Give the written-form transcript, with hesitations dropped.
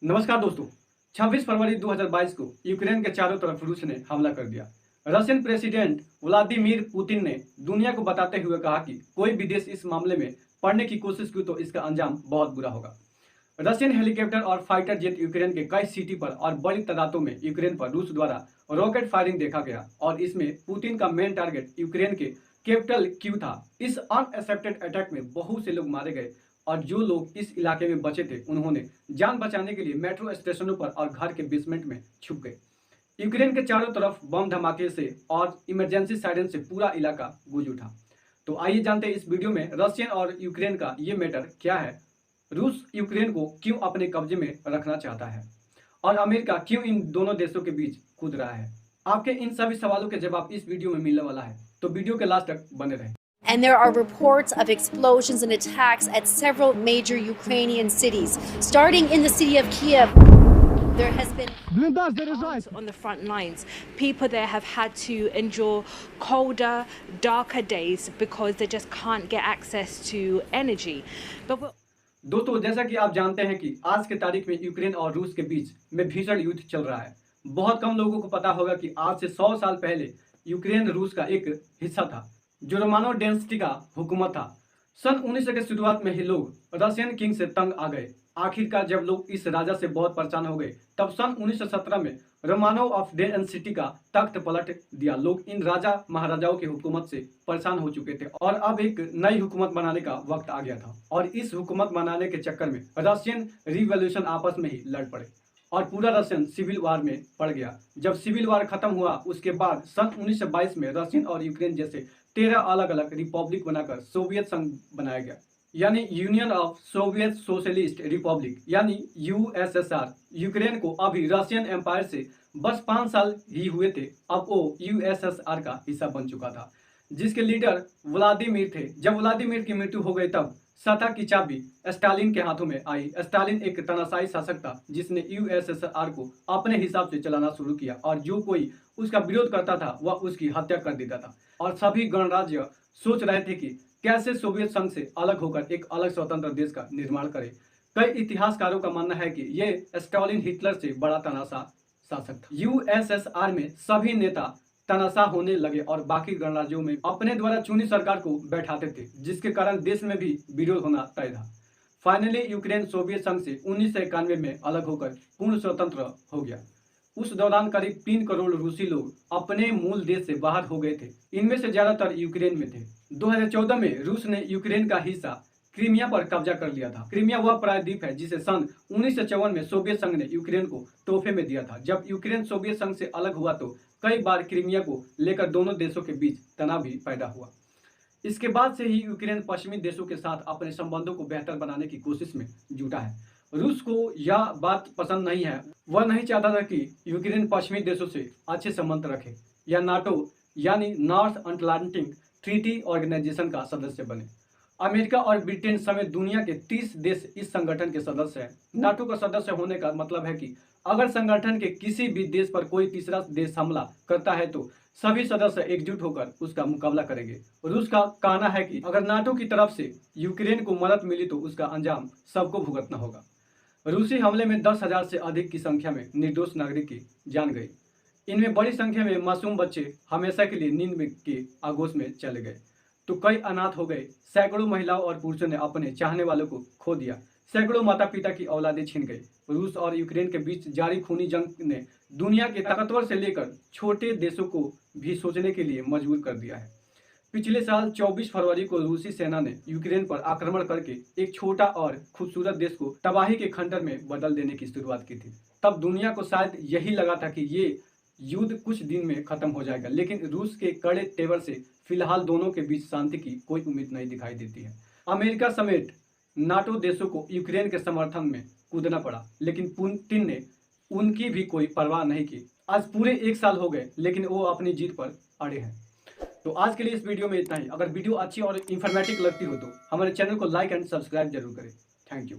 नमस्कार दोस्तों। 26 फरवरी 2022 को यूक्रेन के चारों तरफ रूस ने हमला कर दिया। रशियन प्रेसिडेंट व्लादिमीर पुतिन ने दुनिया को बताते हुए कहा कि कोई भी देश इस मामले में पड़ने की कोशिश की तो इसका अंजाम बहुत बुरा होगा। रशियन हेलीकॉप्टर और फाइटर जेट यूक्रेन के कई सिटी पर और बड़ी तादादों में यूक्रेन पर रूस द्वारा रॉकेट फायरिंग देखा गया और इसमें पुतिन का मेन टारगेट यूक्रेन के कैपिटल क्यू था। इस अनएक्सपेक्टेड अटैक में बहुत से लोग मारे गए और जो लोग इस इलाके में बचे थे उन्होंने जान बचाने के लिए मेट्रो स्टेशनों पर और घर के बेसमेंट में छुप गए। यूक्रेन के चारों तरफ बम धमाके से और इमरजेंसी सायरन से पूरा इलाका गूंज उठा। तो आइए जानते हैं इस वीडियो में रशियन और यूक्रेन का ये मैटर क्या है, रूस यूक्रेन को क्यों अपने कब्जे में रखना चाहता है और अमेरिका क्यों इन दोनों देशों के बीच कूद रहा है। आपके इन सभी सवालों के जवाब इस वीडियो में मिलने वाला है, तो वीडियो के लास्ट तक बने रहें। And there are reports of explosions and attacks at several major Ukrainian cities. Starting in the city of Kiev, there has been violence on the front lines. People there have had to endure colder, darker days because they just can't get access to energy. दोस्तों, जैसा कि आप जानते हैं कि आज के तारीख में यूक्रेन और रूस के बीच में भीषण युद्ध चल रहा है। बहुत कम लोगों को पता होगा कि आज से 100 साल पहले यूक्रेन रूस का एक हिस्सा था जो रोमानो डेंसिटी का हुकूमत था। सन 1900 के शुरुआत में ही लोग रशियन किंग से तंग आ गए। आखिरकार जब लोग इस राजा से बहुत परेशान हो गए तब सन 1917 में रोमानो ऑफ डेंसिटी का तख्त पलट दिया। लोग इन राजा महाराजाओं की हुकूमत से परेशान हो चुके थे और अब एक नई हुकूमत बनाने का वक्त आ गया था और इस हुकूमत बनाने के चक्कर में रशियन रिवॉल्यूशन आपस में ही लड़ पड़े और पूरा रशियन सिविल वार में पड़ गया। जब सिविल वार खत्म हुआ उसके बाद सन 1922 में रशियन और यूक्रेन जैसे 13 अलग अलग रिपब्लिक बनाकर सोवियत संघ बनाया गया, यानी union of Soviet socialist Republic यानी यूएसएसआर। यूक्रेन को अभी रशियन एम्पायर से बस 5 साल ही हुए थे, अब वो यूएसएसआर का हिस्सा बन चुका था जिसके लीडर व्लादिमीर थे। जब व्लादिमीर की मृत्यु हो गई तब सत्ता की चाबी स्टालिन के हाथों में आई। स्टालिन एक तानाशाही शासक था जिसने यूएसएसआर को अपने हिसाब से चलाना शुरू किया और जो कोई उसका विरोध करता था वह उसकी हत्या कर देता था और सभी गणराज्य सोच रहे थे कि कैसे सोवियत संघ से अलग होकर एक अलग स्वतंत्र देश का निर्माण करें। कई इतिहासकारों का मानना है कि ये स्टालिन हिटलर से बड़ा तानाशाह शासक था। यूएसएसआर में सभी नेता तानाशाह होने लगे और बाकी गणराज्यों में अपने द्वारा चुनी सरकार को बैठाते थे जिसके कारण देश में भी विरोध होना तय था। फाइनली यूक्रेन सोवियत संघ से 1991 में अलग होकर पूर्ण स्वतंत्र हो गया। उस दौरान करीब 3 करोड़ रूसी लोग अपने मूल देश से बाहर हो गए थे, इनमें से ज्यादातर यूक्रेन में थे। 2014 में रूस ने यूक्रेन का हिस्सा क्रीमिया पर कब्जा कर लिया था। क्रीमिया वह प्रायद्वीप है जिसे सन 1954 में सोवियत संघ ने यूक्रेन को तोहफे में दिया था। जब यूक्रेन सोवियत संघ से अलग हुआ तो कई बार क्रीमिया को लेकर दोनों देशों के बीच तनाव भी पैदा हुआ। इसके बाद से ही यूक्रेन पश्चिमी देशों के साथ अपने संबंधों को बेहतर बनाने की कोशिश में जुटा है। रूस को यह बात पसंद नहीं है, वह नहीं चाहता था कि यूक्रेन पश्चिमी देशों से अच्छे संबंध रखे या नाटो यानी नॉर्थ अटलांटिक ट्रीटी ऑर्गेनाइजेशन का सदस्य बने। अमेरिका और ब्रिटेन समेत दुनिया के 30 देश इस संगठन के सदस्य हैं। नाटो का सदस्य होने का मतलब है कि अगर संगठन के किसी भी देश पर कोई तीसरा देश हमला करता है तो सभी सदस्य एकजुट होकर उसका मुकाबला करेंगे। रूस का कहना है कि अगर नाटो की तरफ से यूक्रेन को मदद मिली तो उसका अंजाम सबको भुगतना होगा। रूसी हमले में 10,000 से अधिक की संख्या में निर्दोष नागरिक की जान गई। इनमें बड़ी संख्या में मासूम बच्चे हमेशा के लिए नींद के आगोश में चले गए तो कई अनाथ हो गए। सैकड़ों महिलाओं और पुरुषों ने अपने चाहने वालों को खो दिया। सैकड़ों माता पिता की औलादें छिन गई। रूस और यूक्रेन के बीच जारी खूनी जंग ने दुनिया के ताकतवर से लेकर छोटे देशों को भी सोचने के लिए मजबूर कर दिया है। पिछले साल 24 फरवरी को रूसी सेना ने यूक्रेन पर आक्रमण करके एक छोटा और खूबसूरत देश को तबाही के खंडर में बदल देने की शुरुआत की थी। तब दुनिया को शायद यही लगा था कि ये युद्ध कुछ दिन में खत्म हो जाएगा, लेकिन रूस के कड़े तेवर से फिलहाल दोनों के बीच शांति की कोई उम्मीद नहीं दिखाई देती है। अमेरिका समेत नाटो देशों को यूक्रेन के समर्थन में कूदना पड़ा, लेकिन पुतिन ने उनकी भी कोई परवाह नहीं की। आज पूरे 1 साल हो गए लेकिन वो अपनी जीत पर अड़े हैं। तो आज के लिए इस वीडियो में इतना ही। अगर वीडियो अच्छी और इन्फॉर्मेटिव लगती हो तो हमारे चैनल को लाइक एंड सब्सक्राइब जरूर करें। Thank you.